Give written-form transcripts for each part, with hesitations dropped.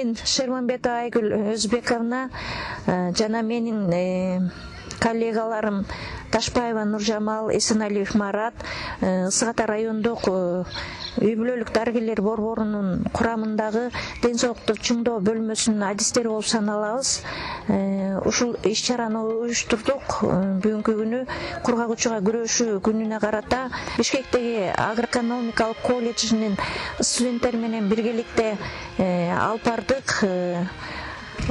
Мен Шерманбетова Айгүл Өзбековна жана менин коллегаларым Ташбаева Нуржамал, Эсеналиев Марат, Сыгата райондук үй бүлөлүк дарыгерлер борборунун курамындагы ден соолукту чыңдоо бөлмөсүнүн адистери болуп саналабыз. Ушул иш-чараны уюштурдук. Бүгүнкү күнү кургак күрөшүү күнүнө карата Бишкектеги агроэкономикалык колледжинин студенттери менен биргеликте алып бардык.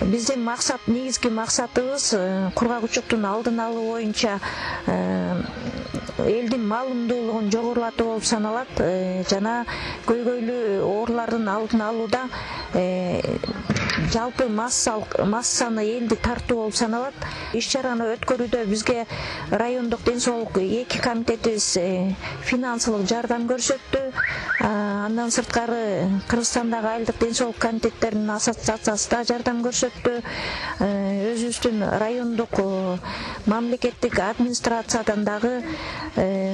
Биздин негизги максатыбыз кургак учуктун алдын алуу боюнча элдин маалымдуулугун жогорулатуу болуп саналат жана көйгөйлүү оорулардын алдын алууда жалпы массаны элди тартуу болуп саналат. Иш-чараны өткөрүүдө бизге райондук ден соолук 2 комитетибиз финансылык жардам көрсөттү. Андан сырткары Кыргызстандагы айылдык ден соолук комитеттеринин ассоциациясы да жардам көрсөттү. Өзүбүздүн райондук мамлекеттик администрациядан дагы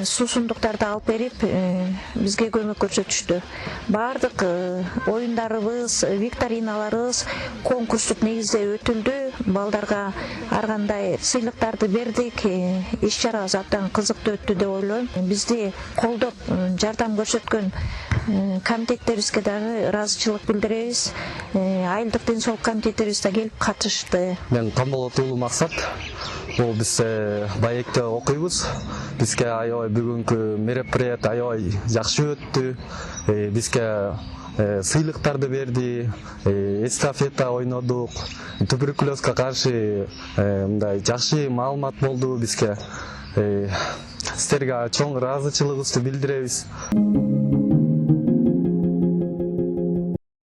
суусундуктарды алып берип бизге көмөк көрсөтүштү. Бардык оюндарыбыз, викториналарыбыз конкурстук негизде өтүлдү. Балдарга ар кандай сыйлыктарды бердик. Иш-чарабыз абдан кызыктуу өттү деп ойлойм. Бизди колдоп жардам көрсөткөн комитеттерибизге дагы ыраазычылык билдиребиз. Айылдык ден соолук комитетибиз да келип катышты. Мен Камболот уулу Максат. Бул биз Байекте окуйбуз. Бизге аябай бүгүнкү мероприятие аябай жакшы өттү. Бизге сыйлыктарды берди, эстафета ойнодук. Туберкулезга каршы мындай жакшы маалымат болду бизге. Силерге чоң ыраазычылыгыбызды билдиребиз.